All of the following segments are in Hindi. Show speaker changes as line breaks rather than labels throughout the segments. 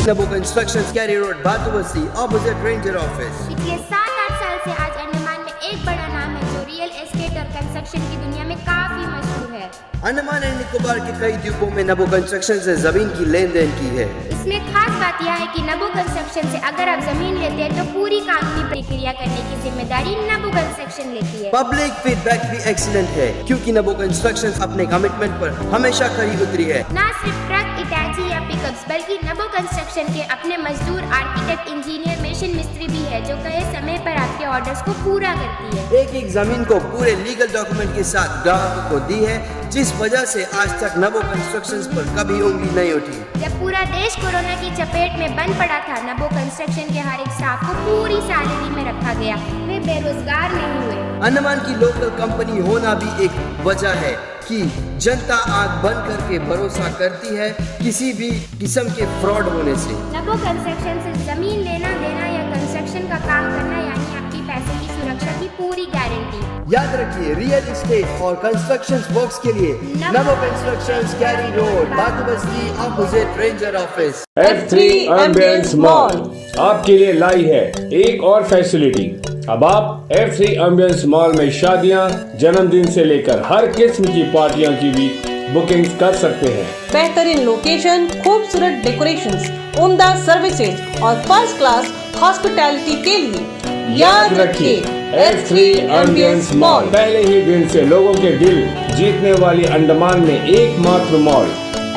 Nabo Constructions, Cary Road, Bhatubasi, opposite Ranger Office.
पिछले 7-8 साल से आज अंडमान में एक बड़ा नाम है जो रियल एस्टेट और कंस्ट्रक्शन की दुनिया में काफी मशहूर है।
अंडमान एंड निकोबार के कई द्वीपों में नबो कंस्ट्रक्शन से जमीन की लेन देन की है।
इसमें खास बात यह है कि नबो कंस्ट्रक्शन से अगर आप जमीन लेते हैं तो पूरी कानूनी प्रक्रिया करने की जिम्मेदारी नबो कंस्ट्रक्शन लेती है।
पब्लिक फीडबैक भी एक्सीलेंट है क्योंकि नबो कंस्ट्रक्शन अपने कमिटमेंट पर हमेशा खरी उतरी है।
न सिर्फ ट्रक, इटाची या पिकअप्स बल्कि नबो कंस्ट्रक्शन के अपने मजदूर, आर्किटेक्ट, इंजीनियर, मशीन मिस्त्री भी है जो कहे समय पर आपके ऑर्डर्स को पूरा करती है।
एक एक जमीन को पूरे लीगल डॉक्यूमेंट के साथ ग्राहकों को दी है, जिस वजह से आज तक नबो कंस्ट्रक्शंस पर कभी उंगली नहीं उठी।
जब पूरा देश कोरोना की चपेट में बंद पड़ा था, नबो कंस्ट्रक्शन के हर एक स्टाफ को पूरी सैलरी में रखा गया। वे बेरोजगार नहीं हुए।
अंडमान की लोकल कंपनी होना भी एक वजह है कि जनता आंख बंद करके भरोसा करती है किसी भी किस्म के फ्रॉड होने से।
नबो कंस्ट्रक्शन से जमीन लेना देना या कंस्ट्रक्शन का काम करना यानी आपकी पैसे की सुरक्षा की पूरी गारंटी।
याद रखिए, रियल एस्टेट और कंस्ट्रक्शन वर्क्स के लिए नबो कंस्ट्रक्शंस, कैरी रोड, बातुबस्ती, opposite ranger office.
F3 Ambience Mall आपके लिए लाई है एक और फैसिलिटी। अब आप F3 एम्बियंस मॉल में शादियां, जन्मदिन से लेकर हर किस्म की पार्टियों की भी बुकिंग कर सकते हैं।
बेहतरीन लोकेशन, खूबसूरत डेकोरेशंस, उम्दा सर्विसेज और फर्स्ट क्लास हॉस्पिटैलिटी के लिए याद रखिए
F3 एम्बियंस मॉल पहले ही दिन से लोगों के दिल जीतने वाली अंडमान में एकमात्र mall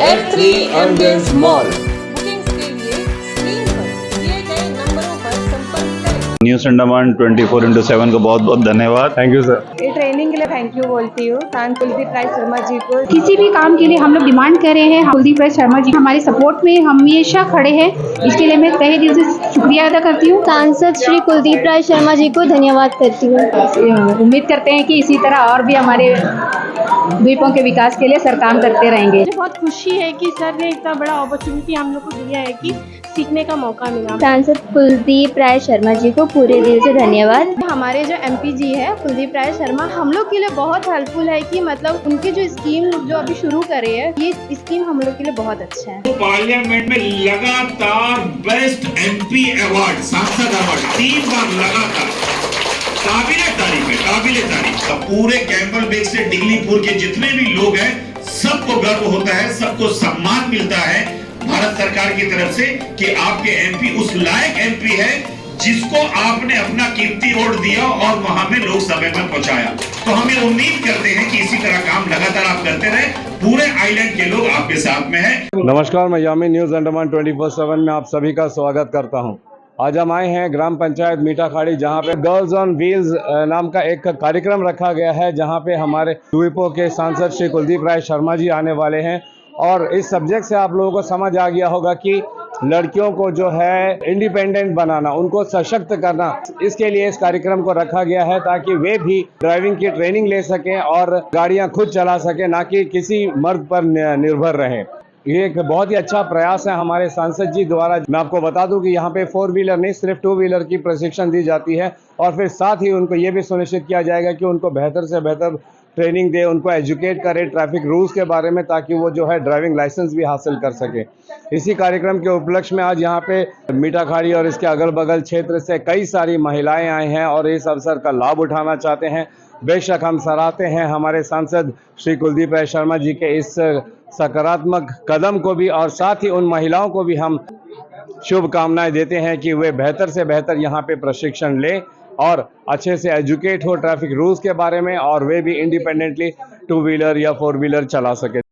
F3 Ambience mall. Bookings के लिए स्क्रीन पर दिए गए नंबरों पर संपर्क करें।
न्यूज़ अंडमान 24/7 को बहुत बहुत धन्यवाद।
Thank you sir.
ये ट्रेनिंग के लिए थैंक यू बोलती हूँ कुलदीप राय शर्मा जी को।
किसी भी काम के लिए हम लोग डिमांड कर रहे हैं, कुलदीप राय शर्मा जी हमारे सपोर्ट में हमेशा खड़े हैं। इसके लिए मैं तहे दिल से शुक्रिया अदा करती हूँ।
सांसद श्री कुलदीप राय शर्मा जी को धन्यवाद करती हूँ।
उम्मीद करते हैं कि इसी तरह और भी हमारे द्वीपों के विकास के लिए सर काम करते रहेंगे।
मुझे बहुत खुशी है कि सर ने इतना बड़ा अपॉर्चुनिटी हम लोग को दिया है कि सीखने का मौका मिला।
सांसद कुलदीप राय शर्मा जी को पूरे दिल से धन्यवाद।
हमारे जो एमपी जी है कुलदीप राय शर्मा हम लोग के लिए बहुत हेल्पफुल है कि मतलब उनकी जो स्कीम जो अभी शुरू करे है, ये स्कीम हम लोग के लिए बहुत अच्छा है।
पार्लियामेंट में लगातार बेस्ट एमपी अवार्ड, सांसद अवार्ड 3 बार लगातार, काबिले तारीफ है, काबिले तारीफ। पूरे कैंपल बेग से डिगलीपुर के जितने भी लोग हैं सबको गर्व होता है, सबको सम्मान मिलता है भारत सरकार की तरफ से कि आपके एमपी उस लायक एमपी है जिसको आपने अपना कीमती वोट दिया और वहां में लोकसभा में पहुंचाया। तो हम ये उम्मीद करते हैं कि इसी तरह काम लगातार आप करते रहे, पूरे आइलैंड के लोग आपके साथ में हैं।
नमस्कार, मैं यामी न्यूज़ अंडमान 24/7 में आप सभी का स्वागत करता हूं। आज हम आए हैं ग्राम पंचायत मीठाखाड़ी, जहां पे गर्ल्स ऑन व्हील्स नाम का एक कार्यक्रम रखा गया है, जहां पे हमारे द्वीपों के सांसद श्री कुलदीप राय शर्मा जी आने वाले हैं। और इस सब्जेक्ट से आप लोगों को समझ आ गया होगा कि लड़कियों को जो है इंडिपेंडेंट बनाना, उनको सशक्त करना, इसके लिए इस कार्यक्रम को रखा गया है ताकि वे भी ड्राइविंग की ट्रेनिंग ले सकें और गाड़ियां खुद चला सकें, ना कि किसी मर्द पर निर्भर रहें। ये एक बहुत ही अच्छा प्रयास है हमारे सांसद जी द्वारा। मैं आपको बता दूं कि यहाँ पे 4 व्हीलर नहीं, सिर्फ 2 व्हीलर की प्रशिक्षण दी जाती है और फिर साथ ही उनको ये भी सुनिश्चित किया जाएगा कि उनको बेहतर से बेहतर ट्रेनिंग दे, उनको एजुकेट करे ट्रैफिक रूल्स के बारे में, ताकि वो जो है ड्राइविंग लाइसेंस भी हासिल कर सके। इसी कार्यक्रम के उपलक्ष्य में आज यहाँ पे मीठाखाड़ी और इसके अगल बगल क्षेत्र से कई सारी महिलाएं आई हैं और इस अवसर का लाभ उठाना चाहते हैं। बेशक हम सराहते हैं हमारे सांसद श्री कुलदीप राय शर्मा जी के इस सकारात्मक कदम को भी, और साथ ही उन महिलाओं को भी हम शुभकामनाएं देते हैं कि वे बेहतर से बेहतर यहाँ पे प्रशिक्षण लें और अच्छे से एजुकेट हो ट्रैफिक रूल्स के बारे में, और वे भी इंडिपेंडेंटली 2 व्हीलर या 4 व्हीलर चला सके।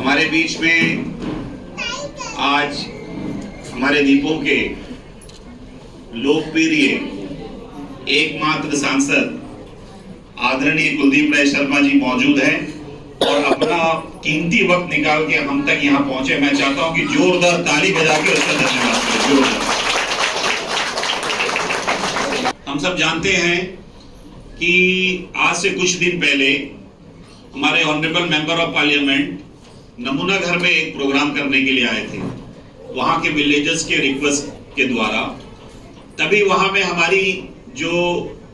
हमारे बीच में आज हमारे दीपों के लोकप्रिय एकमात्र सांसद आदरणीय कुलदीप राय शर्मा जी मौजूद हैं और अपना कीमती वक्त निकाल के हम तक यहाँ पहुंचे। मैं चाहता हूं कि जोरदार ताली बजा के उसका धन्यवाद करें। जोरदार। हम सब जानते हैं कि आज से कुछ दिन पहले हमारे ऑनरेबल मेंबर ऑफ पार्लियामेंट नमूना घर में एक प्रोग्राम करने के लिए आए थे, वहां के विलेजर्स के रिक्वेस्ट के द्वारा। तभी वहां में हमारी जो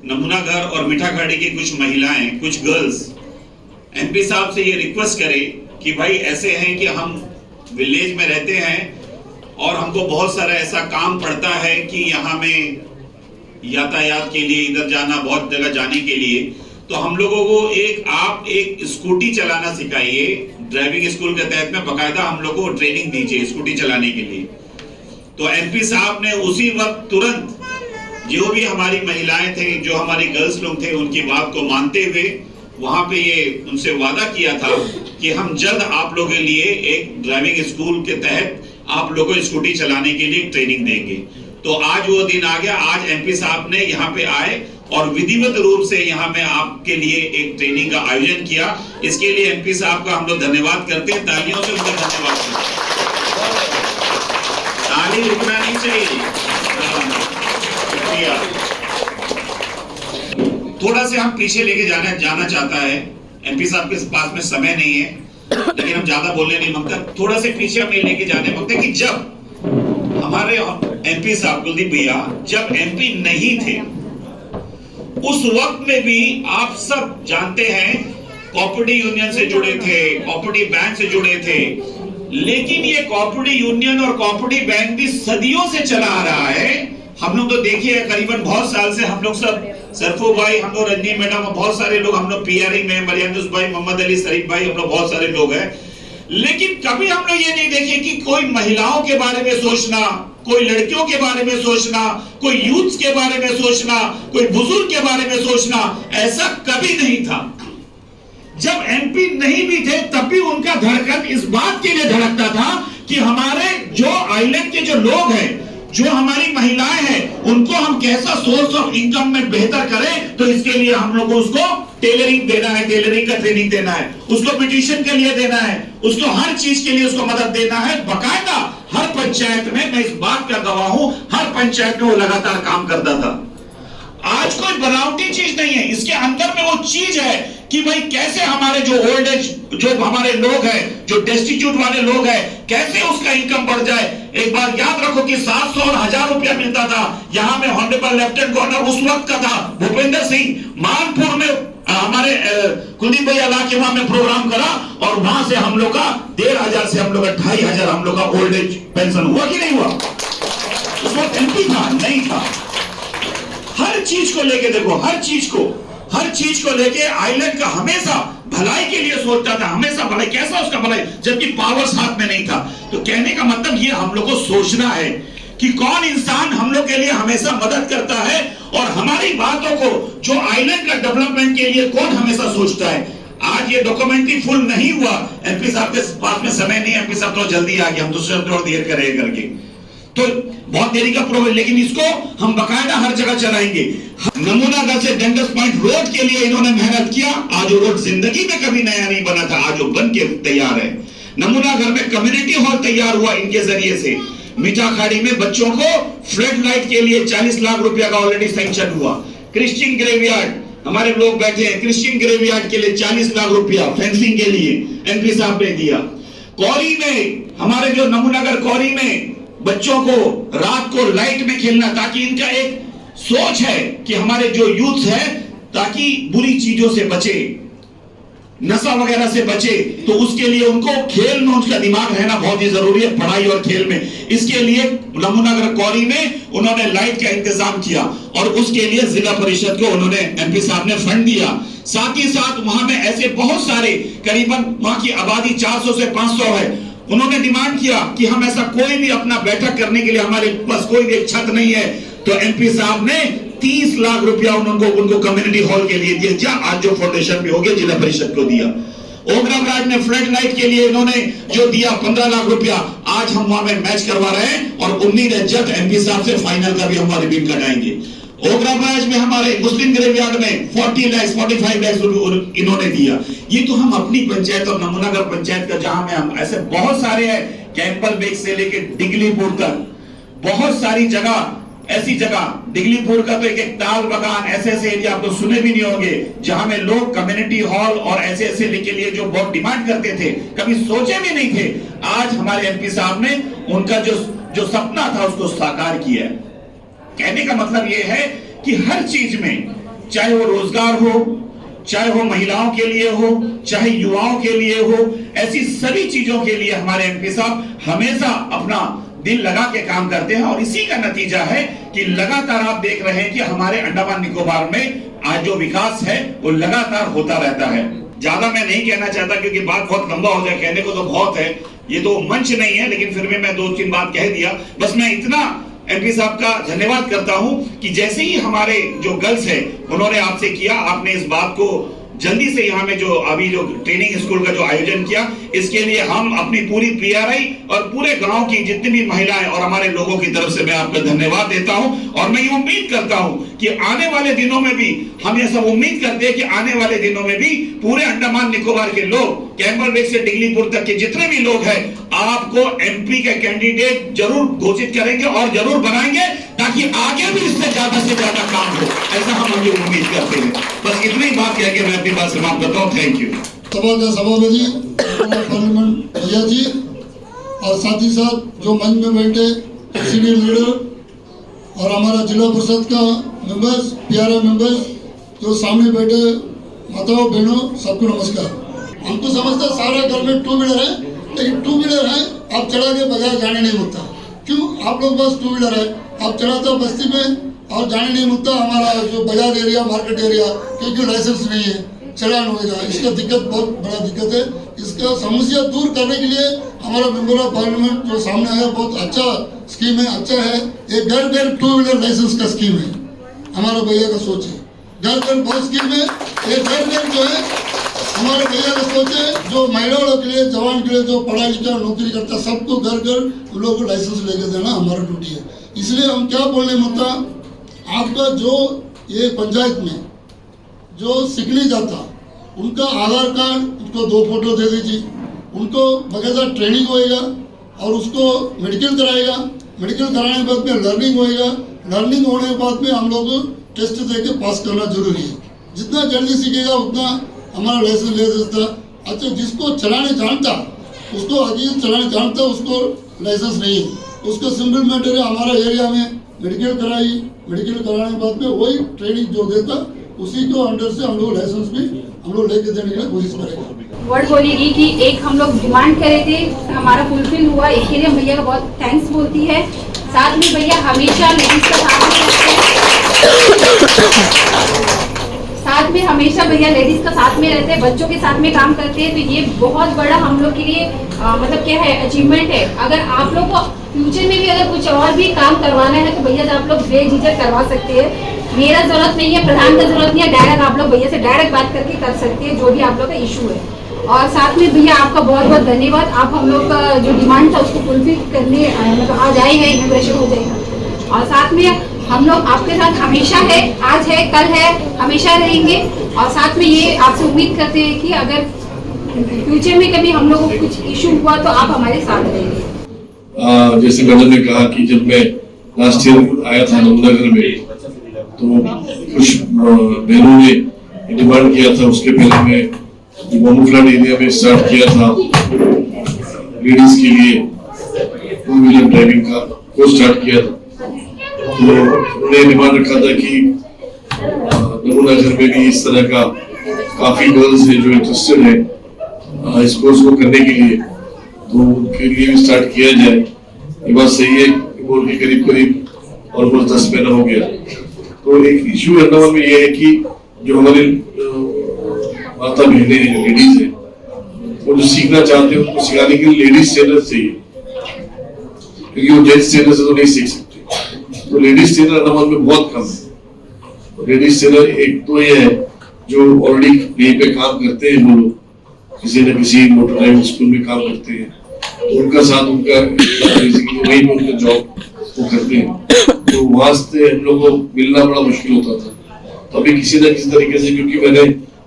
नमूना घर और मीठाखाड़ी की कुछ महिलाएं, कुछ गर्ल्स एमपी साहब से ये रिक्वेस्ट करें कि भाई ऐसे हैं कि हम विलेज में रहते हैं और हमको बहुत सारा ऐसा काम पड़ता है कि यहाँ में यातायात के लिए इधर जाना, बहुत जगह जाने के लिए, तो हम लोगों को आप एक स्कूटी चलाना सिखाइए। ड्राइविंग स्कूल के तहत में बकायदा हम लोगों को ट्रेनिंग दीजिए स्कूटी चलाने के लिए। तो एमपी साहब ने उसी वक्त तुरंत जो भी हमारी महिलाएं थे, जो हमारी गर्ल्स लोग थे, उनकी बात को मानते हुए वहां पे ये उनसे वादा किया था कि हम जल्द आप लोगों के लिए एक ड्राइविंग स्कूल के तहत आप लोगों को स्कूटी चलाने के लिए ट्रेनिंग देंगे। तो आज वो दिन आ गया। आज एमपी साहब ने यहाँ पे आए और विधिवत रूप से यहाँ में आपके लिए एक ट्रेनिंग का आयोजन किया। इसके लिए एमपी साहब का हम लोग धन्यवाद करते हैं, तालियों से उनका धन्यवाद करते हैं। ताली रुकना नहीं चाहिए। थोड़ा से हम पीछे लेके जाना चाहता है, एमपी साहब के पास में समय नहीं है, लेकिन हम ज्यादा बोलने नहीं मांगता। थोड़ा से पीछे हमें लेके जाने मांगते कि जब हमारे एमपी साहब कुलदीप भैया जब एमपी नहीं थे, उस वक्त में भी आप सब जानते हैं कोऑपरेटिव यूनियन से जुड़े थे, कोऑपरेटिव बैंक से जुड़े थे। लेकिन ये कोऑपरेटिव यूनियन और कोऑपरेटिव बैंक भी सदियों से चला आ रहा है। हम लोग तो देखिए करीबन बहुत साल से हम लोग सब, सरफू भाई, हम लोग, रजनी मैडम, बहुत सारे लोग, हम लोग पीआरआई में, मरियंदुस भाई, मोहम्मद अली, शरीफ भाई, हम लोग बहुत सारे लोग हैं। लेकिन कभी हम लोग ये नहीं देखे कि कोई महिलाओं के बारे में सोचना, कोई लड़कियों के बारे में सोचना, कोई यूथ के बारे में सोचना, कोई बुजुर्ग के बारे में सोचना, ऐसा कभी नहीं था। जब एमपी नहीं भी थे तब भी उनका धड़कन इस बात के लिए धड़कता था कि हमारे जो आइलैंड के जो लोग हैं, जो हमारी महिलाएं हैं, उनको हम कैसा सोर्स ऑफ इनकम में बेहतर करें। तो इसके लिए हम लोग को उसको टेलरिंग देना है, टेलरिंग का ट्रेनिंग देना है, उसको ब्यूटिशियन के लिए देना है, उसको हर चीज के लिए उसको मदद देना है। बकायदा हर पंचायत में, मैं इस बात का गवाह हूं, हर पंचायत में वो लगातार काम करता था। आज कोई बनावटी चीज नहीं है, इसके अंदर में वो चीज है कि भाई कैसे हमारे जो ओल्ड एज, जो हमारे लोग हैं, जो डेस्टिट्यूट वाले लोग हैं, कैसे उसका इनकम बढ़ जाए। एक बार याद रखो कि 700 और 1000 रुपया मिलता था। यहाँ में ऑनरेबल लेफ्टिनेंट गवर्नर उस वक्त का था भूपेंद्र सिंह। मानपुर में हमारे कुलदीप भैया ला के वहां में प्रोग्राम करा और वहां से हम लोग का 1500 से हम लोग का 2500 हम लोग का ओल्ड एज पेंशन हुआ कि नहीं हुआ। उस वक्त एमपी था, नहीं था। हर चीज को लेके देखो, हर चीज को लेके आइलैंड का हमेशा भलाई के लिए सोचता था, हमेशा भलाई। कैसा उसका भलाई, जबकि पावर्स हाथ में नहीं था। तो कहने का मतलब ये हम लोग को सोचना है कि कौन इंसान हम लोग के लिए हमेशा मदद करता है और हमारी बातों को, जो आइलैंड का डेवलपमेंट के लिए कौन हमेशा सोचता है। आज ये डॉक्यूमेंट्री फुल नहीं हुआ, एमपी साहब के पास में समय नहीं है, एमपी साहब तो जल्दी आ गए, हम दूसरे और देर करेंगे करके, तो बहुत देरी का प्रोग्राम, लेकिन इसको हम बकायदा हर जगह चलाएंगे। नमूनागढ़ से डंडस पॉइंट रोड के लिए इन्होंने मेहनत किया। आज वो रोड जिंदगी में कभी नया नहीं बना था, आज वो बन के तैयार है। नमूनागढ़ में कम्युनिटी हॉल तैयार हुआ इनके जरिए से। मीठाखाड़ी में बच्चों को फ्लड लाइट के लिए 40 लाख रुपया का ऑलरेडी सैंक्शन हुआ। क्रिश्चियन ग्रेवयार्ड, हमारे लोग बैठे हैं, क्रिश्चियन ग्रेवयार्ड के लिए 40 लाख रुपया फेंसिंग के लिए एमपी साहब ने दिया। कौरी में, हमारे जो नमूनागढ़ कौरी में बच्चों को रात को लाइट में खेलना, ताकि इनका एक सोच है कि हमारे जो यूथ है ताकि बुरी चीजों से बचे, नशा वगैरह से बचे, तो उसके लिए उनको खेल में उसका दिमाग रहना बहुत ही जरूरी है, पढ़ाई और खेल में। इसके लिए नमूनागढ़ कौरी में उन्होंने लाइट का इंतजाम किया और उसके लिए जिला परिषद को उन्होंने, एमपी साहब ने फंड दिया। साथ ही साथ वहां में ऐसे बहुत सारे, करीबन वहां की आबादी 400 से 500 है। उन्होंने डिमांड किया कि हम ऐसा कोई भी अपना बैठक करने के लिए, हमारे पास कोई भी छत नहीं है, तो एमपी साहब ने 30 लाख रुपया उनको कम्युनिटी हॉल के लिए दिया, आज जो फाउंडेशन भी हो गया, जिला परिषद को दिया। ओग्रा ब्राज में फ्लड लाइट के लिए इन्होंने जो दिया 15 लाख रुपया, आज हम वहां में मैच करवा रहे हैं और उम्मीद है जल्द एमपी साहब से फाइनल का भी हम रिबीन कटाएंगे। ओग्रा ब्राज में हमारे मुस्लिम ग्रेवयार्ड में 40 लाख 45 लाख इन्होंने दिया। ये तो हम अपनी पंचायत और नमूनागर पंचायत का, जहां में हम ऐसे बहुत सारे हैं, कैंपल बेग से लेके डिगलीपुर तक बहुत सारी जगह, ऐसी जगह डिगलीपुर का तो एक ताल बगान, ऐसे ऐसे एरिया आप तो सुने भी नहीं होंगे, जहां में लोग कम्युनिटी हॉल और ऐसे ऐसे के लिए जो बहुत डिमांड करते थे, कभी सोचे भी नहीं थे, आज हमारे एमपी साहब ने उनका जो सपना था उसको साकार किया है। कहने का मतलब यह है कि हर चीज में, चाहे वो रोजगार हो, चाहे वो महिलाओं के लिए हो, चाहे युवाओं के लिए हो, ऐसी सभी चीजों के लिए हमारे एमपी साहब हमेशा अपना दिल लगा के काम करते हैं। और इसी का नतीजा है कि लगातार आप देख रहे हैं कि हमारे अंडमान निकोबार में आज जो विकास है वो लगातार होता रहता है। ज्यादा मैं नहीं कहना चाहता क्योंकि बात बहुत लंबा हो जाए, कहने को तो बहुत है, ये तो मंच नहीं है, लेकिन फिर भी मैं 2-3 बात कह दिया। बस मैं इतना एमपी साहब का धन्यवाद करता हूं कि जैसे ही हमारे जो गर्ल्स है उन्होंने आपसे किया, आपने इस बात को जल्दी से यहाँ में जो अभी जो ट्रेनिंग स्कूल का जो आयोजन किया, इसके लिए हम अपनी पूरी पीआरआई और पूरे गांव की जितनी भी महिलाएं और हमारे लोगों की तरफ से मैं आपका धन्यवाद देता हूं। और मैं ये उम्मीद करता हूं कि आने वाले दिनों में भी, हम ये सब उम्मीद करते हैं कि आने वाले दिनों में भी पूरे अंडमान निकोबार के लोग, कैंपल बेग से डिगलीपुर तक के जितने भी लोग हैं, आपको एमपी के कैंडिडेट जरूर घोषित करेंगे और जरूर बनाएंगे, ताकि आगे भी इससे ज्यादा से ज्यादा काम हो, ऐसा हम आगे उम्मीद करते हैं। बस इतनी ही बात कह के मैं अपनी बात समाप्त करता हूँ। Thank you.
सभा के सभापति पार्लियामेंट भैया जी और साथ ही साथ जो मंच में बैठे सीनियर लीडर और हमारा जिला परिषद का मेंबर्स, पीआरआई मेंबर्स, जो सामने बैठे माताओं बहनों, सबको नमस्कार। हम तो समझते सारे घर में टू व्हीलर है, लेकिन टू व्हीलर है आप चला के बगैर जाने नहीं होता। क्यों? आप लोग बस टू व्हीलर है, आप चलाते हो बस्ती में और जाने नहीं होता हमारा जो बाजार एरिया, मार्केट एरिया, क्योंकि लाइसेंस नहीं है, चलान होगा, इसका दिक्कत बहुत बड़ा दिक्कत है। इसका समस्या दूर करने के लिए हमारा मेंबर ऑफ पार्लियामेंट जो सामने आया, बहुत अच्छा स्कीम है, अच्छा है। ये घर घर टू व्हीलर लाइसेंस का स्कीम है, हमारा भैया का सोच है। घर घर बहुत स्कीम है, ये घर घर जो है हमारे भैया का सोच है, जो महिलाओं के लिए, जवान के लिए, जो पढ़ा लिखा नौकरी करता, सबको घर घर उन लोगों को लाइसेंस लेके देना हमारा ड्यूटी है। इसलिए हम क्या बोलने मुद्दा, आपका जो ये पंचायत में जो सीखने जाता, उनका आधार कार्ड, उसको 2 फोटो दे दीजिए, उनको बकायदा ट्रेनिंग होएगा और उसको मेडिकल कराएगा, मेडिकल कराने के बाद में लर्निंग होएगा, लर्निंग होने के बाद में हम लोग टेस्ट दे के पास करना जरूरी है। जितना जल्दी सीखेगा उतना हमारा लाइसेंस ले देता। अच्छा, जिसको चलाने जानता, उसको आगे चलाने जानता, उसको लाइसेंस नहीं है, उसको सिंपल मैटर है, हमारा एरिया में मेडिकल कराई, मेडिकल कराने के बाद में वही ट्रेनिंग जो देता, उसी को अंडर से हम लोग लाइसेंस भी हम लोग लेके देने की कोशिश करेंगे।
वर्ड बोलेगी कि एक हम लोग डिमांड करे थे, हमारा फुलफिल हुआ, इसके लिए भैया का बहुत थैंक्स बोलती है। साथ में भैया हमेशा लेडीज का साथ में साथ में हमेशा भैया लेडीज का साथ में रहते हैं, बच्चों के साथ में काम करते हैं। तो ये बहुत बड़ा हम लोग के लिए मतलब क्या है, अचीवमेंट है। अगर आप लोग को फ्यूचर में भी अगर कुछ और भी काम करवाना है तो भैया से आप लोग बेझिझक करवा सकते हैं। मेरा जरूरत नहीं है, प्रधान का जरूरत नहीं है, डायरेक्ट आप लोग भैया से डायरेक्ट बात करके कर सकते हैं जो भी आप लोग का इशू है। और साथ में भैया आपका बहुत बहुत धन्यवाद, आप हम लोग का जो डिमांड था उसको फुलफिल करने मतलब आज आए हैं, इनॉग्रेशन हो जाएगा। और साथ में हम लोग आपके साथ हमेशा है, आज है, कल है, हमेशा रहेंगे। और साथ में ये आपसे उम्मीद करते हैं कि अगर फ्यूचर में कभी हम लोगों को कुछ इशू हुआ तो आप हमारे साथ रहेंगे।
जैसे मैडम ने कहा कि जब मैं लास्ट ईयर आया था नमूनागर में, तो कुछ बहनों ने डिमांड किया था। उसके पहले मैं मोमूफ्लैट एरिया में स्टार्ट किया था लेडीज के लिए टू व्हीलर ड्राइविंग का कोर्स स्टार्ट किया था। तो उन्होंने डिमांड रखा था कि नमूनागर में भी इस तरह का काफी गर्ल्स है जो इंटरेस्टेड है इस कोर्स को करने के लिए, तो उनके लिए भी स्टार्ट किया जाए। ये बात सही है, बोल के करीब करीब ऑलमोस्ट 10 महीना हो गया। तो एक इशू अंडमान में ये है कि जो हमारे माता बहनें हैं, जो लेडीज है, वो जो सीखना चाहते हैं उनको सिखाने के लिए लेडीज ट्रेनर चाहिए, क्योंकि वो जेंट्स ट्रेनर से तो नहीं सीख सकते। तो लेडीज ट्रेनर अंडमान में बहुत कम है। लेडीज ट्रेनर एक तो ये है जो ऑलरेडी यहीं पे काम करते हैं वो लोग, किसी न किसी मोटर ड्राइविंग स्कूल में काम करते हैं, तो उनका साथ उनका वही में उनका जॉब वो करते हैं, तो वहां से हम लोग को मिलना बड़ा मुश्किल होता था। तो अभी किसी न किसी तरीके से, क्योंकि मैंने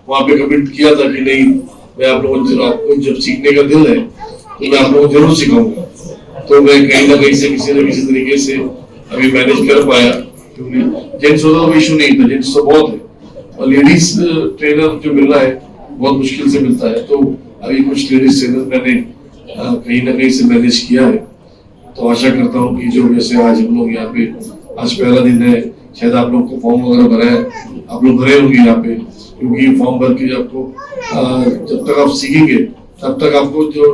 वहाँ पे कमिट किया था कि नहीं मैं आप लोगों को, आपको जब सीखने का दिल है तो मैं आप लोगों को जरूर सिखाऊंगा, तो मैं कहीं ना कहीं से किसी न किसी तरीके से अभी मैनेज कर पाया, क्योंकि जेंट्स होता तो इशू नहीं था, जेंट्स तो बहुत है, और लेडीज ट्रेनर जो मिल रहा है बहुत मुश्किल से मिलता है, तो अभी कुछ लेडीज ट्रेनर मैंने कहीं ना कहीं से मैनेज किया है। तो आशा करता हूँ कि जो जैसे आज हम लोग यहाँ पे, आज पहला दिन है, शायद आप लोग को फॉर्म वगैरह भरा है, आप लोग भरे होंगे यहाँ पे, क्योंकि फॉर्म भर के आपको जब तक आप सीखेंगे तब तक आपको जो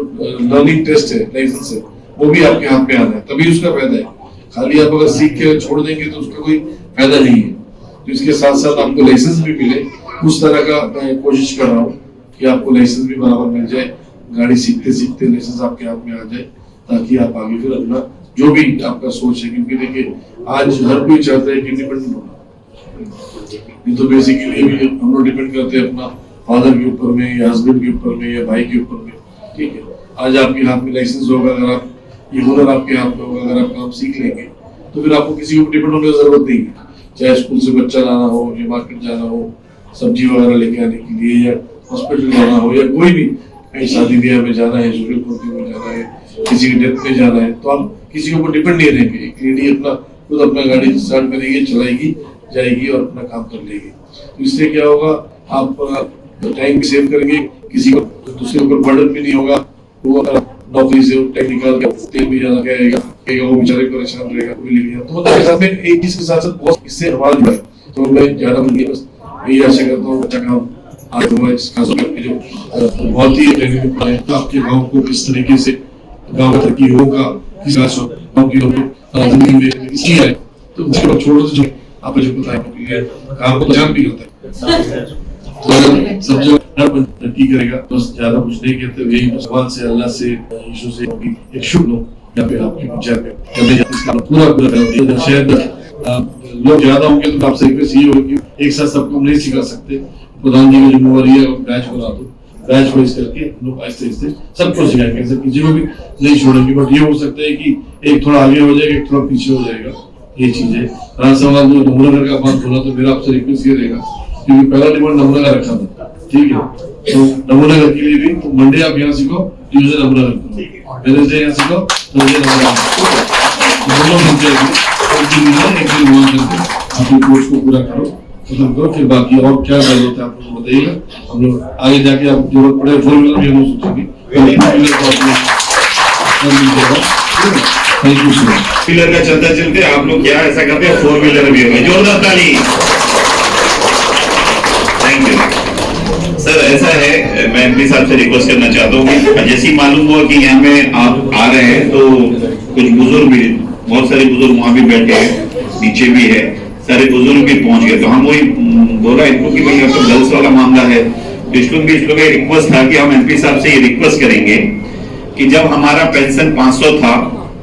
लर्निंग टेस्ट है, लाइसेंस है, वो भी आपके हाथ में आना है, तभी उसका फायदा है। खाली आप अगर सीख के छोड़ देंगे तो उसका कोई फायदा नहीं है। तो इसके साथ साथ आपको लाइसेंस भी मिले, उस तरह का मैं कोशिश कर रहा हूँ कि आपको लाइसेंस भी बराबर मिल जाए, गाड़ी सीखते सीखते लाइसेंस आपके हाथ में आ जाए, ताकि आप आगे फिर अपना जो भी आपका सोच है, क्योंकि देखिए आज हर कोई चाहता है कि इंडिपेंडेंट होना, नहीं तो बेसिकली भी हम लोग डिपेंड करते हैं अपना फादर के ऊपर में, या हस्बैंड के ऊपर में, या भाई के ऊपर में। ठीक है, आज आपके हाथ में लाइसेंस होगा, अगर आप ये हुनर आपके हाथ में होगा, अगर आप काम सीख लेंगे तो फिर आपको किसी को डिपेंड होने की जरूरत नहीं है। चाहे स्कूल से बच्चा लाना हो, या मार्केट जाना हो, सब्जी वगैरह लेके आने के लिए, या हॉस्पिटल जाना हो, या कोई भी कहीं शादी ब्याह में जाना है, सूर्य पूर्ति में जाना है, किसी की डेथ में जाना है, तो आप किसी के ऊपर डिपेंड नहीं रहेंगे। एक लेडी अपना खुद अपना गाड़ी स्टार्ट करेगी, चलाएगी, जाएगी और अपना काम कर लेगी। तो इससे क्या होगा, आप टाइम भी सेव करेंगे, किसी को दूसरे ऊपर बर्डन भी नहीं होगा। वो नौकरी से टाइम निकाल के तेल भी ज्यादा कहेगा, वो बेचारे परेशान रहेगा, कोई ले लिया। तो मतलब साथ में एक चीज के साथ साथ बहुत इससे हमारा जुड़ा है। तो मैं ज्यादा बस यही आशा करता हूँ अच्छा काम आज हुआ, इस खास करके जो बहुत ही ट्रेनिंग पड़ा है, तो आपके गाँव को किस तरीके से गाँव का तरक्की होगा, किस गाँव की जिंदगी में किसी है, तो उसको छोड़ो से आप जो पता है काम को जान भी करता है, तो सब जो तरक्की करेगा। बस ज्यादा कुछ नहीं कहते, यही भगवान से, अल्लाह से, यीशु से एक शुभ लोग यहाँ पे आपके विचार में पूरा शायद लोग ज्यादा होंगे तो आपसे रिक्वेस्ट ये होगी, एक साथ सबको नहीं सिखा सकते, प्रधान जी की जिम्मेवारी है, बैच बना दो, बैच वाइज करके लोग आहिस्ते आहिस्ते सबको सिखाएंगे, सब किसी को भी नहीं छोड़ेंगे। बट ये हो सकता है कि एक थोड़ा आगे हो जाएगा, एक थोड़ा पीछे हो जाएगा, ये चीज है। रहा सवाल जो नमूनागर का बात बोला, तो मेरा आपसे रिक्वेस्ट ये रहेगा, क्योंकि पहला डिमांड नमूनागर रखा था, ठीक है, तो नमूनागर के लिए भी तो मंडे आप यहाँ सीखो, ट्यूजडे नमूनागर करो, वेडनेसडे यहाँ सीखो, थर्सडे नमूनागर, दोनों मिल जाएगी, एक दिन वहाँ करके अपने कोर्स को पूरा करो, खत्म करो, फिर बाकी और क्या जरूरत है आप लोग बताइएगा, हम लोग आगे जाके आप जरूरत पड़े 4 व्हीलर भी हम लोग सोचेंगे, थैंक यू सर।
व्हीलर का चलते चलते आप लोग क्या ऐसा करते हैं, 4 व्हीलर भी हो गए, जोरदार ताली। Thank you sir. ऐसा है, मैं एमपी साहब से रिक्वेस्ट करना चाहता हूँ कि जैसे मालूम हुआ कि यहाँ पे आप आ रहे हैं, तो कुछ बुजुर्ग भी, बहुत सारे बुजुर्ग वहाँ भी बैठे हैं, नीचे भी है, सारे बुजुर्ग भी पहुंच गए। तो हम वही बोला इनको कि भाई तो गर्ल्स वाला मामला है, तो इसको भी रिक्वेस्ट था कि हम एमपी साहब से ये रिक्वेस्ट करेंगे कि जब हमारा पेंशन 500 था,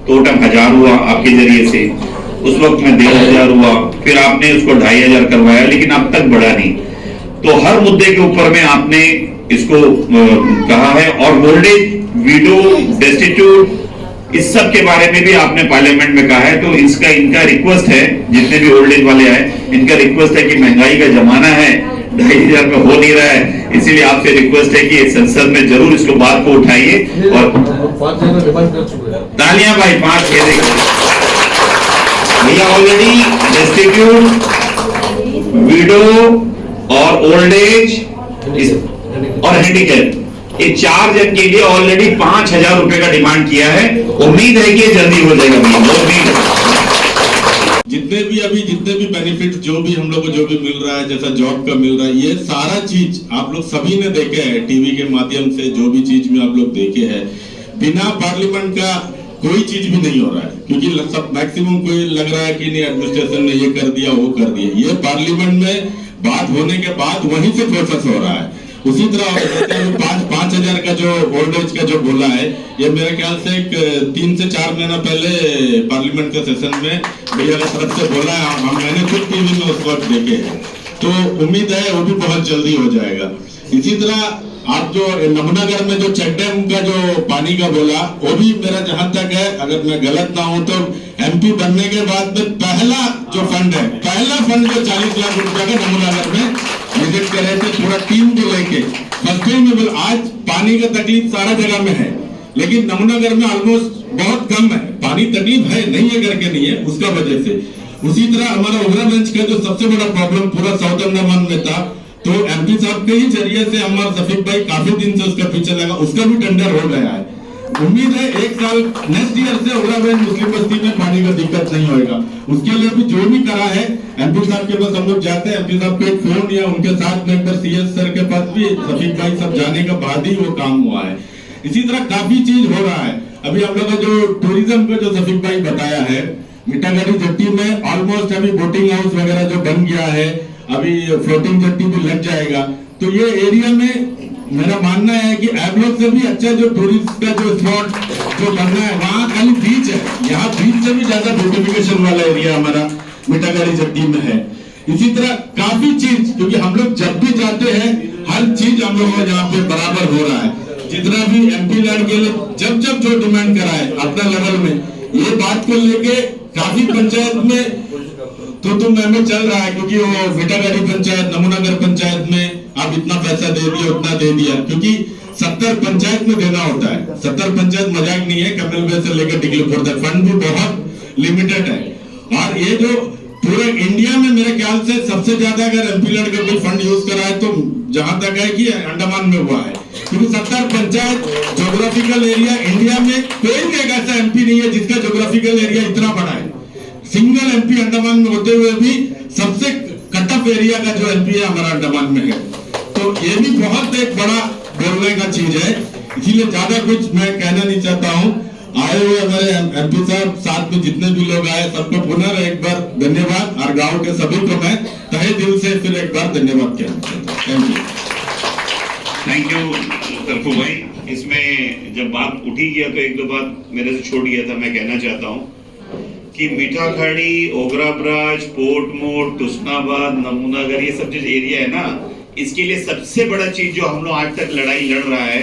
टोटल 1000 हुआ आपके जरिए से, उस वक्त में 1500 हुआ, फिर आपने उसको 2500 करवाया, लेकिन अब तक बढ़ा नहीं। तो हर मुद्दे के ऊपर में आपने इसको कहा है, और ओल्ड एज, विडो, डेस्टिट्यूट, इस सब के बारे में भी आपने पार्लियामेंट में कहा है। तो इसका इनका रिक्वेस्ट है, जितने भी ओल्ड एज वाले आए, इनका रिक्वेस्ट है कि महंगाई का जमाना है, 2500 में हो नहीं रहा है, इसीलिए आपसे रिक्वेस्ट है कि संसद में जरूर इसको बात को उठाइए। और तालियां भाई, 5 भैया, ऑलरेडी डेस्टिट्यूट, विडो और ओल्ड एज और हैंडीकैप, ये 4 जन के लिए ऑलरेडी 5000 रुपए का डिमांड किया है। उम्मीद है कि ये जल्दी हो जाएगा भैया।
जितने भी बेनिफिट जो भी हम लोग को जो भी मिल रहा है, जैसा जॉब का मिल रहा है, ये सारा चीज आप लोग सभी ने देखे हैं टीवी के माध्यम से, जो भी चीज में आप लोग देखे हैं, बिना पार्लियामेंट का कोई चीज भी नहीं हो रहा है, क्योंकि सब मैक्सिमम कोई लग रहा है कि नहीं एडमिनिस्ट्रेशन ने ये कर दिया, वो कर दिया। ये पार्लियामेंट में बात होने के बाद वहीं से प्रोसेस हो रहा है। उसी तरह 5,000 का जो ओल्ड एज का जो बोला है, ये मेरे ख्याल से 3 से 4 महीना पहले पार्लियामेंट के सेशन में भैया की तरफ से बोला है, मैंने खुद टीवी में उस वक्त देखे हैं, तो उम्मीद है वो भी बहुत जल्दी हो जाएगा। इसी तरह आप जो नमूनागर में जो चेक डैम का जो पानी का बोला, वो भी मेरा जहां तक है, अगर मैं गलत ना हूं तो एमपी बनने के बाद में पहला जो फंड है, पहला फंड जो 40 लाख रुपया का नमूनागर में विजिट कर रहे थे पूरा टीम को लेके। फर्स्ट टाइम में आज पानी का तकलीफ सारा जगह में है, लेकिन नमूनागर में ऑलमोस्ट बहुत कम है। पानी तकलीफ है, नहीं है करके नहीं है, उसका वजह से। उसी तरह हमारा ओबरा बेंच का जो सबसे बड़ा प्रॉब्लम पूरा साउथ अंडमान में था, तो एमपी साहब के ही जरिए से हमारा सफीक भाई काफी दिन से उसका पीछे लगा, उसका भी टेंडर हो गया है। उम्मीद है एक साल नेक्स्ट ईयर से ओबरा बेंच मुस्लिम बस्ती में पानी का दिक्कत नहीं होगा। उसके लिए भी जो भी करा है एमपी साहब के पास हम लोग जाते हैं, एमपी साहब को एक फोन या उनके साथ में एक बार सीएस सर के पास भी सफीक भाई सब जाने के बाद ही वो काम हुआ है। इसी तरह काफी चीज हो रहा है। अभी हम लोग का जो टूरिज्म का जो सफीक भाई बताया है, मीठागढ़ी जट्टी में ऑलमोस्ट अभी बोटिंग हाउस वगैरह जो बन गया है, अभी फ्लोटिंग जट्टी भी लग जाएगा। तो ये एरिया में मेरा मानना है कि एवलोक से भी अच्छा जो टूरिस्ट का जो स्पॉट जो बनना है, वहाँ खाली बीच है, यहाँ बीच से भी ज्यादा ब्यूटिफिकेशन वाला एरिया हमारा मीठागढ़ी जट्टी में है। इसी तरह काफी चीज, क्योंकि हम लोग जब भी जाते हैं हर चीज हम लोगों को यहाँ पे बराबर हो रहा है। जितना भी एमपी लैंड के लिए जब जब जो डिमांड करा है अपना लेवल में, ये बात को लेके काफी पंचायत में तो मैं चल रहा है, क्योंकि वो मीठागढ़ी पंचायत, नमूनागर पंचायत में आप इतना पैसा दे दिया, उतना दे दिया, क्योंकि 70 पंचायत में देना होता है। 70 पंचायत मजाक नहीं है, कमलवे से लेकर टिकलीपुर तक फंड भी बहुत लिमिटेड है। और ये जो पूरे इंडिया में मेरे ख्याल से सबसे ज्यादा अगर एमपी लैंड का कोई फंड यूज करा है तो जहां तक है कि अंडमान में हुआ है, क्योंकि 70 पंचायत ज्योग्राफिकल एरिया इंडिया में कोई भी एक ऐसा एमपी नहीं है जिसका ज्योग्राफिकल एरिया इतना बड़ा है। सिंगल एमपी अंडमान में होते हुए भी सबसे कट ऑफ एरिया का जो एमपी है हमारा अंडमान में है। तो ये भी बहुत एक बड़ा बोलने का चीज है, इसीलिए ज्यादा कुछ मैं कहना नहीं चाहता हूँ। आए हुए हमारे एमपी साहब, साथ में जितने भी लोग आए, सबको पुनः एक बार धन्यवाद, और गांव के सभी को मैं तहे दिल से फिर एक बार धन्यवाद कहना चाहता हूँ।
थैंक यू तरफू भाई। इसमें जब बात उठी गया तो एक दो बात मेरे से छोड़ गया था, मैं कहना चाहता हूँ कि मीठागढ़ी, ओगराब्राज, पोर्टमोर, तुस्नाबाद, नमूनागर, ये सब जो एरिया है ना, इसके लिए सबसे बड़ा चीज जो हम लोग आज तक लड़ाई लड़ रहा है,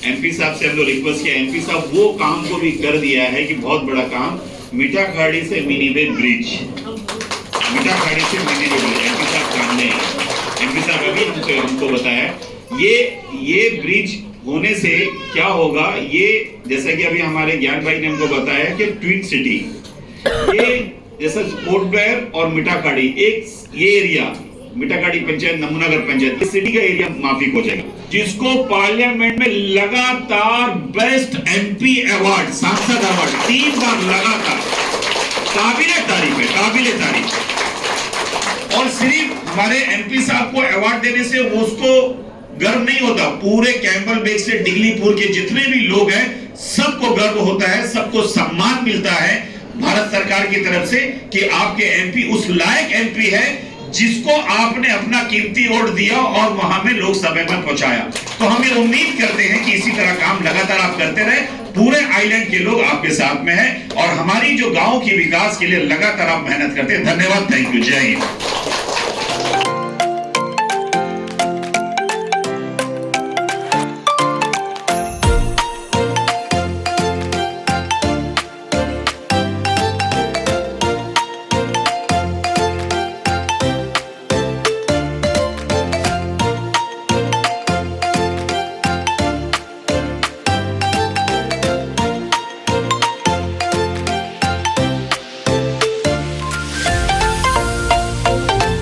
एमपी साहब से हम लोग रिक्वेस्ट किया, एमपी साहब वो काम को भी कर दिया है कि बहुत बड़ा काम, मीठागढ़ी से मिनीवे ब्रिज, मीठागढ़ी से मिनीवे ब्रिज एमपी साहब सामने, एमपी साहब अभी हमको बताया। ये ब्रिज होने से क्या होगा, ये जैसा कि अभी हमारे ज्ञान भाई ने हमको बताया कि ट्विन सिटी, ये जैसा पोर्ट ब्लेयर और मीठागढ़ी, एक ये एरिया मीठागढ़ी पंचायत, नमूनागर पंचायत, इस सिटी का एरिया माफिक हो जाएगा, जिसको पार्लियामेंट में लगातार बेस्ट एमपी अवार्ड, सांसद अवार्ड 3 बार लगातार, काबिले तारीफ है, काबिले तारीफ। और सिर्फ हमारे एमपी साहब को अवार्ड देने से उसको गर्व नहीं होता, पूरे कैंबल बेग से डिगलीपुर के जितने भी लोग हैं सबको गर्व होता है, सबको सम्मान मिलता है भारत सरकार की तरफ से कि आपके एमपी उस लायक एमपी है जिसको आपने अपना कीमती वोट दिया और वहां में लोकसभा में पहुंचाया। तो हम ये उम्मीद करते हैं कि इसी तरह काम लगातार आप करते रहे, पूरे आइलैंड के लोग आपके साथ में हैं और हमारी जो गांव की विकास के लिए लगातार आप मेहनत करते हैं। धन्यवाद, थैंक यू, जय हिंद।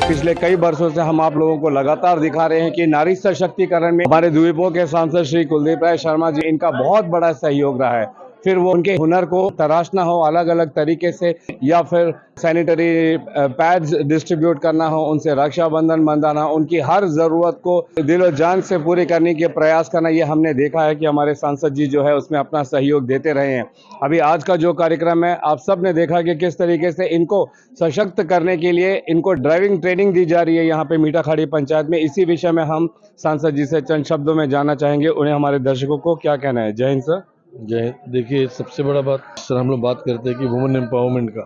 पिछले कई वर्षों से हम आप लोगों को लगातार दिखा रहे हैं कि नारी सशक्तिकरण में हमारे द्वीपों के सांसद श्री कुलदीप राय शर्मा जी, इनका बहुत बड़ा सहयोग रहा है। फिर वो उनके हुनर को तराशना हो अलग अलग तरीके से, या फिर सैनिटरी पैड्स डिस्ट्रीब्यूट करना हो, उनसे रक्षाबंधन बंधाना, उनकी हर ज़रूरत को दिलो जान से पूरी करने के प्रयास करना, ये हमने देखा है कि हमारे सांसद जी जो है उसमें अपना सहयोग देते रहे हैं। अभी आज का जो कार्यक्रम है आप सब ने देखा कि किस तरीके से इनको सशक्त करने के लिए इनको ड्राइविंग ट्रेनिंग दी जा रही है यहाँ पे मीठागढ़ी पंचायत में। इसी विषय में हम सांसद जी से चंद शब्दों में जानना चाहेंगे, उन्हें हमारे दर्शकों को क्या कहना है। जय हिंद सर।
जय। देखिए, सबसे बड़ा बात सर, हम लोग बात करते हैं कि वुमेन एम्पावरमेंट का,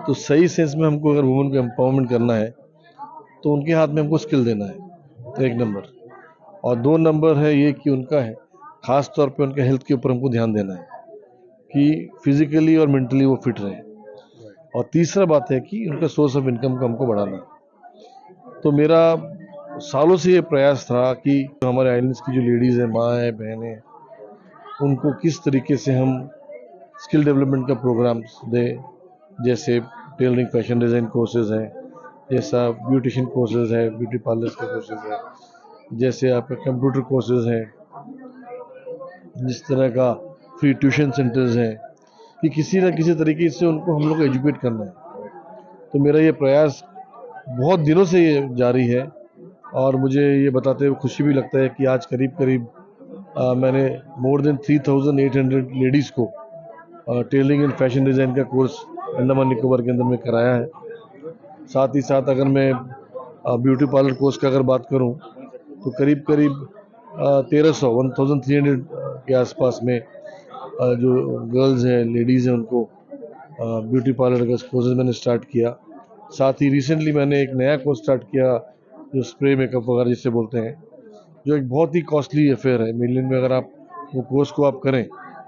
तो सही सेंस में हमको अगर वुमेन को एम्पावरमेंट करना है तो उनके हाथ में हमको स्किल देना है, तो 1 नंबर। और 2 नंबर है ये कि उनका है ख़ास तौर पे उनके हेल्थ के ऊपर हमको ध्यान देना है कि फिजिकली और मेंटली वो फिट रहे। और तीसरा बात है कि उनका सोर्स ऑफ इनकम को हमको बढ़ाना है। तो मेरा सालों से ये प्रयास था कि हमारे आइलैंड्स की जो लेडीज़ हैं, माँ है, बहन है, उनको किस तरीके से हम स्किल डेवलपमेंट का प्रोग्राम्स दें, जैसे टेलरिंग फैशन डिज़ाइन कोर्सेज हैं, जैसा ब्यूटिशियन कोर्सेज है, ब्यूटी पार्लर्स के कोर्सेज हैं, जैसे आपके कंप्यूटर कोर्सेज हैं, जिस तरह का फ्री ट्यूशन सेंटर्स हैं, कि किसी न किसी तरीके से उनको हम लोग को एजुकेट करना है। तो मेरा ये प्रयास बहुत दिनों से ये जारी है और मुझे ये बताते हुए खुशी भी लगता है कि आज करीब करीब मैंने मोर देन 3,800 लेडीज़ को टेलरिंग एंड फैशन डिज़ाइन का कोर्स अंडमान निकोबार के अंदर में कराया है। साथ ही साथ अगर मैं ब्यूटी पार्लर कोर्स का अगर बात करूं तो करीब करीब 1,300 के आसपास में जो गर्ल्स हैं, लेडीज़ हैं, उनको ब्यूटी पार्लर का कोर्सेज मैंने स्टार्ट किया। साथ ही रिसेंटली मैंने एक नया कोर्स स्टार्ट किया जो स्प्रे मेकअप वगैरह जिसे बोलते हैं, जो एक बहुत ही कॉस्टली अफेयर है। मिलियन में अगर आप वो कोर्स को आप करें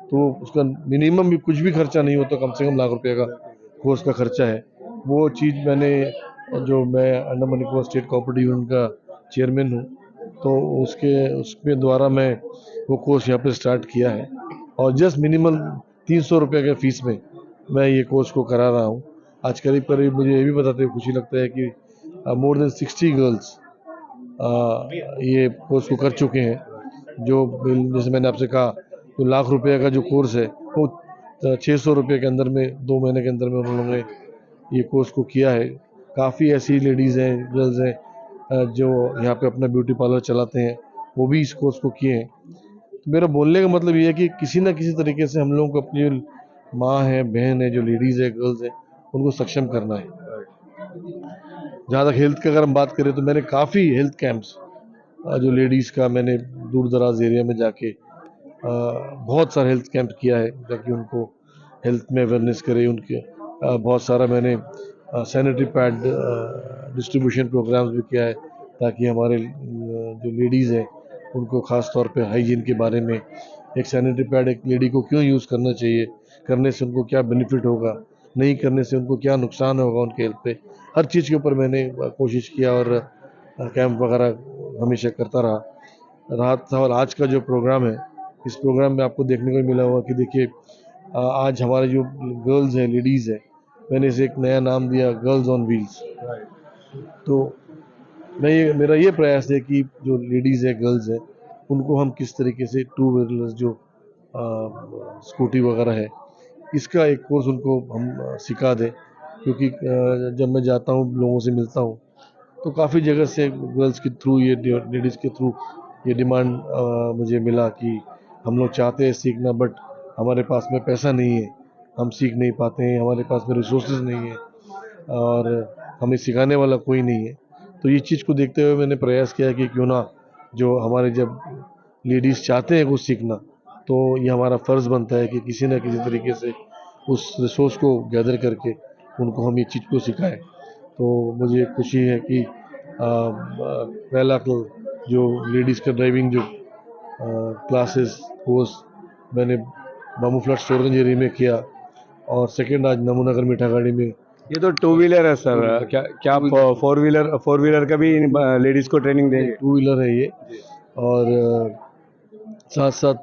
तो उसका मिनिमम भी कुछ भी खर्चा नहीं होता, कम से कम लाख रुपये का कोर्स का खर्चा है। वो चीज़ मैं Andaman Nicobar state cooperative union का चेयरमैन हूँ, तो उसके द्वारा मैं वो कोर्स यहाँ पे स्टार्ट किया है और जस्ट मिनिमम 300 रुपये के फीस में मैं ये कोर्स को करा रहा हूँ। आज करीब करीब मुझे ये भी बताते हुए खुशी लगता है कि मोर देन 60 गर्ल्स ये कोर्स को कर चुके हैं, जो जैसे मैंने आपसे कहा तो लाख रुपये का जो कोर्स है वो 600 रुपये के अंदर में 2 महीने के अंदर में उन लोगों ने ये कोर्स को किया है। काफ़ी ऐसी लेडीज़ हैं, गर्ल्स हैं जो यहाँ पे अपना ब्यूटी पार्लर चलाते हैं, वो भी इस कोर्स को किए हैं। तो मेरा बोलने का मतलब ये है कि किसी न किसी तरीके से हम लोगों को अपनी जो माँ है, बहन है, जो लेडीज़ है, गर्ल्स है, उनको सक्षम करना है। जहाँ तक हेल्थ की अगर हम बात करें तो मैंने काफ़ी हेल्थ कैंप्स जो लेडीज़ का मैंने दूर दराज एरिया में जाके बहुत सारा हेल्थ कैंप किया है ताकि उनको हेल्थ में अवेयरनेस करे। उनके बहुत सारा मैंने सैनिटरी पैड डिस्ट्रीब्यूशन प्रोग्राम्स भी किया है ताकि हमारे जो लेडीज़ हैं उनको ख़ास तौर पे हाइजीन के बारे में, एक सैनिटरी पैड एक लेडी को क्यों यूज़ करना चाहिए, करने से उनको क्या बेनिफिट होगा, नहीं करने से उनको क्या नुकसान होगा उनके हेल्थ पे, हर चीज़ के ऊपर मैंने कोशिश किया और कैंप वगैरह हमेशा करता रहा सवाल आज का जो प्रोग्राम है, इस प्रोग्राम में आपको देखने को मिला होगा कि देखिए आज हमारे जो गर्ल्स हैं, लेडीज़ हैं, मैंने इसे एक नया नाम दिया गर्ल्स ऑन व्हील्स। तो मेरा ये प्रयास है कि जो लेडीज़ है, गर्ल्स हैं, उनको हम किस तरीके से 2 व्हीलर्स जो स्कूटी वगैरह है, इसका एक कोर्स उनको हम सिखा दें। क्योंकि जब मैं जाता हूँ, लोगों से मिलता हूँ, तो काफ़ी जगह से गर्ल्स के थ्रू, ये लेडीज़ के थ्रू ये डिमांड मुझे मिला कि हम लोग चाहते हैं सीखना, बट हमारे पास में पैसा नहीं है, हम सीख नहीं पाते हैं, हमारे पास में रिसोर्सेज नहीं है और हमें सिखाने वाला कोई नहीं है। तो ये चीज़ को देखते हुए मैंने प्रयास किया कि क्यों ना जो हमारे जब लेडीज़ चाहते हैं कुछ सीखना, तो ये हमारा फ़र्ज़ बनता है कि किसी न किसी तरीके से उस रिसोर्स को गैदर करके उनको हम ये चीज़ को सिखाएं। तो मुझे खुशी है कि पहला जो लेडीज़ का ड्राइविंग जो क्लासेस कोर्स मैंने बामू फ्लड स्टोरेज एरिया में किया और सेकंड आज नमूनगर मीठागाड़ी में।
ये तो 2 व्हीलर है सर, क्या आप 4 व्हीलर का भी लेडीज़ को ट्रेनिंग देंगे?
2 व्हीलर है ये। और साथ साथ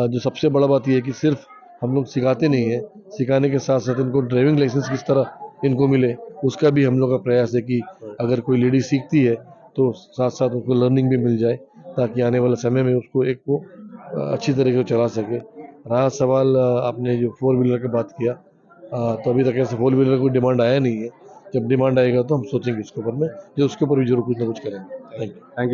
जो सबसे बड़ा बात ये है कि सिर्फ हम लोग सिखाते नहीं हैं, सिखाने के साथ साथ इनको ड्राइविंग लाइसेंस किस तरह इनको मिले उसका भी हम लोग का प्रयास है कि अगर कोई लेडी सीखती है तो साथ साथ उसको लर्निंग भी मिल जाए ताकि आने वाले समय में उसको एक वो अच्छी तरीके से चला सके। रहा सवाल आपने जो 4 व्हीलर की बात किया, तो अभी तक ऐसे 4 व्हीलर कोई डिमांड आया नहीं है। जब डिमांड आएगा तो हम सोचेंगे इसके ऊपर में, जो उसके ऊपर भी जरूर कुछ ना कुछ करेंगे।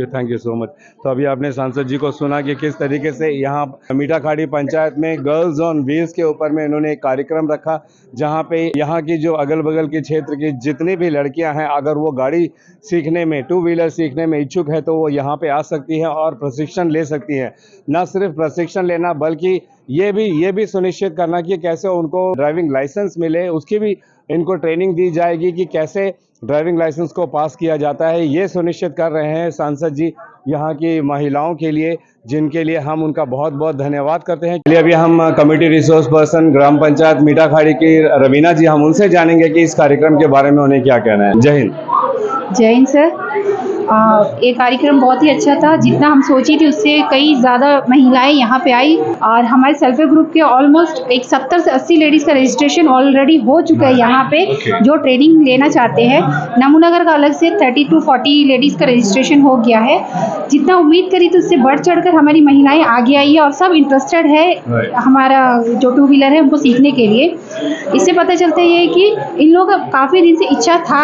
Thank you so much. तो अभी आपने सांसद जी को सुना कि किस तरीके से यहाँ मीठाखाड़ी पंचायत में गर्ल्स ऑन व्हील्स के ऊपर में इन्होंने एक कार्यक्रम रखा, जहाँ पे यहाँ की जो अगल बगल के क्षेत्र की जितनी भी लड़कियाँ हैं, अगर वो गाड़ी सीखने में, 2 व्हीलर सीखने में इच्छुक है तो वो यहाँ पे आ सकती हैं और प्रशिक्षण ले सकती हैं। न सिर्फ प्रशिक्षण लेना बल्कि ये भी सुनिश्चित करना कि कैसे उनको ड्राइविंग लाइसेंस मिले, उसकी भी इनको ट्रेनिंग दी जाएगी कि कैसे ड्राइविंग लाइसेंस को पास किया जाता है। ये सुनिश्चित कर रहे हैं सांसद जी यहाँ की महिलाओं के लिए, जिनके लिए हम उनका बहुत बहुत धन्यवाद करते हैं। चलिए अभी हम कमेटी रिसोर्स पर्सन ग्राम पंचायत मीठाखाड़ी की रवीना जी, हम उनसे जानेंगे कि इस कार्यक्रम के बारे में उन्हें क्या कहना है। जय हिंद।
जय हिंद सर। ये कार्यक्रम बहुत ही अच्छा था। जितना हम सोची थी उससे कई ज़्यादा महिलाएं यहाँ पे आई और हमारे सेल्फ हेल्प ग्रुप के ऑलमोस्ट एक 70 से 80 लेडीज़ का रजिस्ट्रेशन ऑलरेडी हो चुका है यहाँ पे, जो ट्रेनिंग लेना चाहते हैं। नमूनागर का अलग से 30 to 40 लेडीज़ का रजिस्ट्रेशन हो गया है। जितना उम्मीद करी तो उससे बढ़ चढ़कर हमारी महिलाएं आगे आई है और सब इंटरेस्टेड है हमारा जो 2 व्हीलर है उनको सीखने के लिए। इससे पता चलता है कि इन लोगों का काफ़ी दिन से इच्छा था,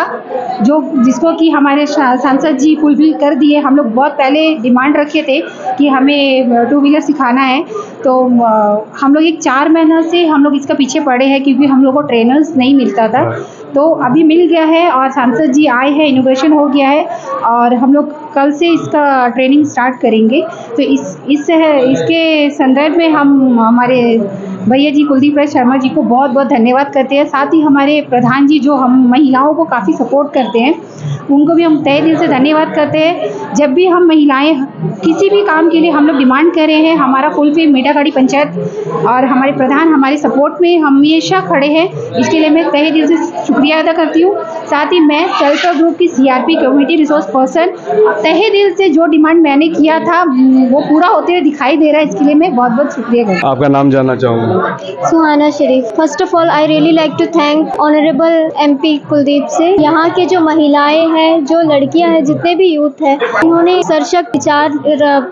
जिसको कि हमारे सांसद जी फुलफिल कर दिए। हम लोग बहुत पहले डिमांड रखे थे कि हमें 2 व्हीलर सिखाना है, तो हम लोग एक 4 महीना से हम लोग इसका पीछे पड़े हैं क्योंकि हम लोग को ट्रेनर्स नहीं मिलता था। तो अभी मिल गया है और सांसद जी आए हैं, इनोग्रेशन हो गया है और हम लोग कल से इसका ट्रेनिंग स्टार्ट करेंगे। तो इसके संदर्भ में हम हमारे भैया जी कुलदीप राय शर्मा जी को बहुत बहुत धन्यवाद करते हैं। साथ ही हमारे प्रधान जी जो हम महिलाओं को काफ़ी सपोर्ट करते हैं, उनको भी हम तहे दिल से धन्यवाद करते हैं। जब भी हम महिलाएं किसी भी काम के लिए हम लोग डिमांड कर रहे हैं, हमारा फुलफिल मीठाखाड़ी पंचायत और हमारे प्रधान हमारे सपोर्ट में हमेशा खड़े हैं। इसके लिए मैं तहे दिल से शुक्रिया अदा करती हूँ। साथ ही मैं सेल्फ हेल्प ग्रुप की CRP कम्युनिटी रिसोर्स पर्सन, तहे दिल से जो डिमांड मैंने किया था वो पूरा होते हुए दिखाई दे रहा है। इसके लिए मैं बहुत बहुत शुक्रिया करती हूँ।
आपका नाम जानना चाहूँगा।
Suhana Sharif. First of all I really like to thank honourable MP Kuldeep से। यहाँ के जो महिलाएं हैं, जो लड़कियां हैं, जितने भी यूथ है, इन्होंने सशक्त विचार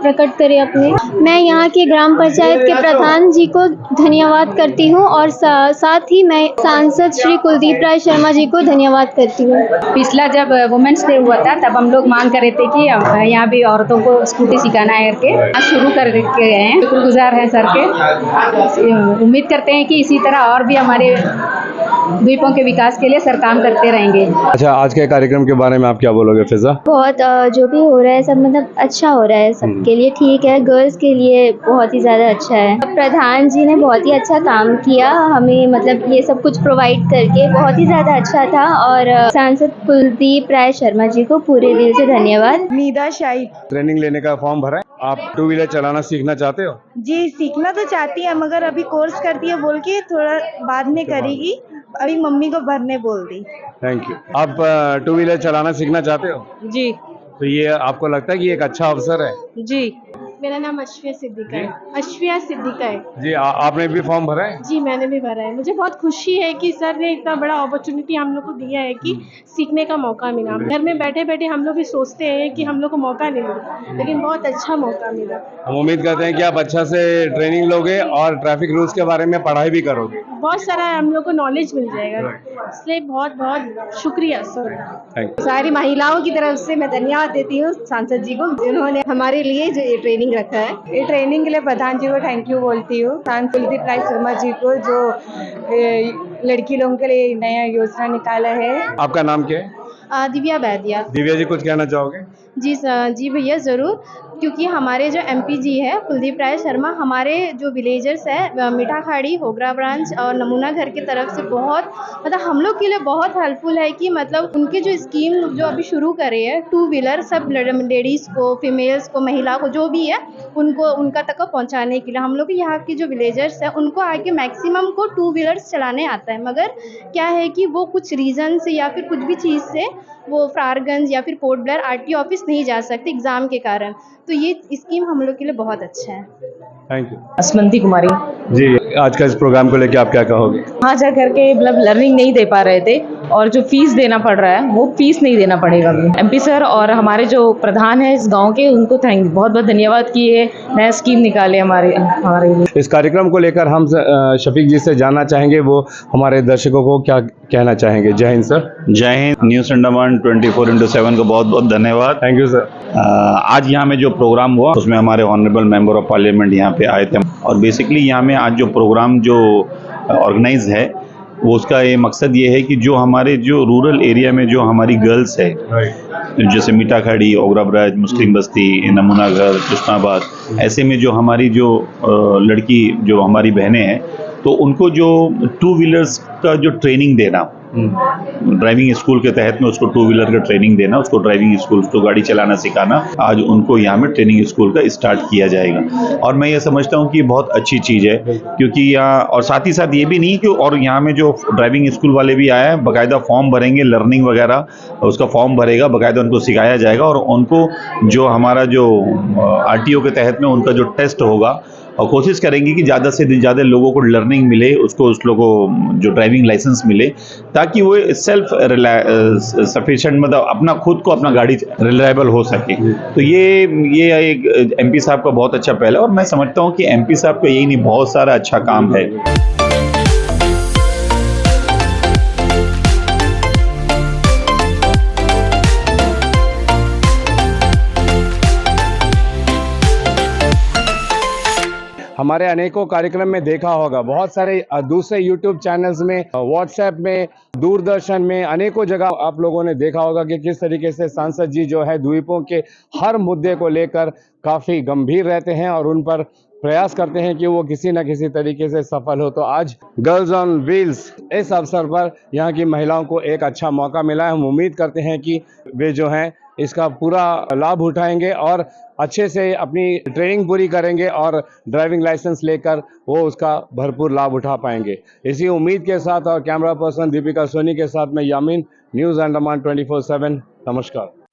प्रकट करे अपने। मैं यहाँ के ग्राम पंचायत के प्रधान जी को धन्यवाद करती हूँ और साथ ही मैं सांसद श्री कुलदीप राय शर्मा जी को धन्यवाद करती हूँ।
पिछला जब वुमेन्स डे हुआ था तब हम लोग मांग कर रहे थे कि यहाँ भी औरतों को स्कूटी सिखाना है करके, आज शुरू कर गए हैं। शुक्रगुजार हैं सर के। उम्मीद करते हैं कि इसी तरह और भी हमारे द्वीपों के विकास के लिए सर काम करते रहेंगे।
अच्छा, आज के कार्यक्रम के बारे में आप क्या बोलोगे फिजा?
बहुत जो भी हो रहा है सब मतलब अच्छा हो रहा है, सबके लिए ठीक है। गर्ल्स के लिए बहुत ही ज़्यादा अच्छा है। प्रधान जी ने बहुत ही अच्छा काम किया, हमें मतलब ये सब कुछ प्रोवाइड करके बहुत ही ज़्यादा अच्छा था। और सांसद कुलदीप राय शर्मा जी को पूरे दिल से धन्यवाद।
नीदा शाही।
ट्रेनिंग लेने का फॉर्म भरा है? आप 2 व्हीलर चलाना सीखना चाहते हो?
जी, सीखना तो चाहती है मगर अभी कोर्स करती है बोल के थोड़ा बाद में करेगी। अभी मम्मी को भरने बोल दी।
Thank you. आप 2 व्हीलर चलाना सीखना चाहते हो?
जी
तो ये आपको लगता है कि एक अच्छा अवसर है?
जी। मेरा नाम अश्विया सिद्दीका है। अश्विया सिद्दीका है
जी। आपने भी फॉर्म भरा है?
जी, मैंने भी भरा है। मुझे बहुत खुशी है कि सर ने इतना बड़ा अपॉर्चुनिटी हम लोग को दिया है कि सीखने का मौका मिला। घर में बैठे बैठे हम लोग भी सोचते हैं कि हम लोग को मौका नहीं मिला, लेकिन बहुत अच्छा मौका मिला।
हम उम्मीद करते हैं कि आप अच्छा से ट्रेनिंग लोगे और ट्रैफिक रूल्स के बारे में पढ़ाई भी करोगे।
बहुत सारा हम लोग को नॉलेज मिल जाएगा, इसलिए बहुत बहुत शुक्रिया सर।
Thank you.
सारी महिलाओं की तरफ से मैं धन्यवाद देती हूँ सांसद जी को, जिन्होंने हमारे लिए जो ये ट्रेनिंग रखा है। ये ट्रेनिंग के लिए प्रधान जी को थैंक यू बोलती हूँ। सांसद कुलदीप राय शर्मा जी को जो लड़की लोगों के लिए नया योजना निकाला है।
आपका नाम क्या है?
दिव्या बैदिया।
दिव्या जी, कुछ कहना चाहोगे?
जी भैया ज़रूर, क्योंकि हमारे जो MP जी है कुलदीप राय शर्मा, हमारे जो विलेजर्स है मीठाखाड़ी, होगरा ब्रांच और नमूना घर की तरफ से बहुत मतलब हम लोग के लिए बहुत हेल्पफुल है कि मतलब उनके जो स्कीम जो अभी शुरू करे है 2 व्हीलर सब लेडीज़ को, फीमेल्स को, महिला को जो भी है उनको उनका तक पहुंचाने के लिए हम लोग यहाँ के जो विलेजर्स हैं उनको आके मैक्सिमम को 2 व्हीलर्स चलाने आता है। मगर क्या है कि वो कुछ रीज़न से या फिर कुछ भी चीज़ से वो फरारगंज या फिर पोर्ट ब्लेयर RTO ऑफिस नहीं जा सकते एग्ज़ाम के कारण। तो ये स्कीम हम लोग के लिए बहुत अच्छा है।
Thank you.
असमंती कुमारी
जी, आज का इस प्रोग्राम को लेकर आप क्या कहोगे?
वहाँ जा करके मतलब लर्निंग नहीं दे पा रहे थे और जो फीस देना पड़ रहा है वो फीस नहीं देना पड़ेगा। MP सर और हमारे जो प्रधान है इस गांव के, उनको बहुत बहुत धन्यवाद कि ये नया स्कीम निकाले हमारे लिए।
इस कार्यक्रम को लेकर हम शफीक जी से जानना चाहेंगे, वो हमारे दर्शकों को क्या कहना चाहेंगे। जय हिंद सर।
जय हिंद। न्यूज़ अंडमान 24/7 को बहुत बहुत धन्यवाद।
Thank you sir.
आज यहाँ में जो प्रोग्राम हुआ उसमें हमारे ऑनरेबल मेंबर ऑफ पार्लियामेंट यहाँ पे आए थे और बेसिकली यहाँ में आज जो प्रोग्राम जो ऑर्गेनाइज है वो उसका ये मकसद ये है कि जो हमारे जो रूरल एरिया में जो हमारी गर्ल्स है, जैसे मीठाखाड़ी, ओगरा ब्राज, मुस्लिम बस्ती, नमूनागर, कृष्णाबाद, ऐसे में जो हमारी जो लड़की जो हमारी बहनें हैं, तो उनको जो 2 व्हीलर्स का जो ट्रेनिंग देना, ड्राइविंग स्कूल के तहत में उसको 2 व्हीलर का ट्रेनिंग देना, उसको ड्राइविंग स्कूल, उसको गाड़ी चलाना सिखाना, आज उनको यहाँ में ट्रेनिंग स्कूल का स्टार्ट किया जाएगा। और मैं ये समझता हूँ कि बहुत अच्छी चीज़ है, क्योंकि यहाँ और साथ ही साथ ये भी नहीं कि और यहाँ में जो ड्राइविंग स्कूल वाले भी आए हैं, बाकायदा फॉर्म भरेंगे, लर्निंग वगैरह उसका फॉर्म भरेगा, बाकायदा उनको सिखाया जाएगा और उनको जो हमारा जो RTO के तहत में उनका जो टेस्ट होगा, और कोशिश करेंगे कि ज़्यादा से ज़्यादा लोगों को लर्निंग मिले, उसको उस लोगों को जो ड्राइविंग लाइसेंस मिले, ताकि वो सेल्फ सफिशिएंट मतलब अपना खुद को अपना गाड़ी रिलायबल हो सके। तो ये एक MP साहब का बहुत अच्छा पहल है और मैं समझता हूँ कि MP साहब का यही नहीं, बहुत सारा अच्छा काम है।
हमारे अनेकों कार्यक्रम में देखा होगा, बहुत सारे दूसरे YouTube चैनल्स में, WhatsApp में, दूरदर्शन में, अनेकों जगह आप लोगों ने देखा होगा कि किस तरीके से सांसद जी जो है द्वीपों के हर मुद्दे को लेकर काफ़ी गंभीर रहते हैं और उन पर प्रयास करते हैं कि वो किसी न किसी तरीके से सफल हो। तो आज गर्ल्स ऑन व्हील्स इस अवसर पर यहाँ की महिलाओं को एक अच्छा मौका मिला है। हम उम्मीद करते हैं कि वे जो हैं इसका पूरा लाभ उठाएंगे और अच्छे से अपनी ट्रेनिंग पूरी करेंगे और ड्राइविंग लाइसेंस लेकर वो उसका भरपूर लाभ उठा पाएंगे। इसी उम्मीद के साथ और कैमरा पर्सन दीपिका सोनी के साथ मैं यामीन, न्यूज़ अंडमान 24/7। नमस्कार।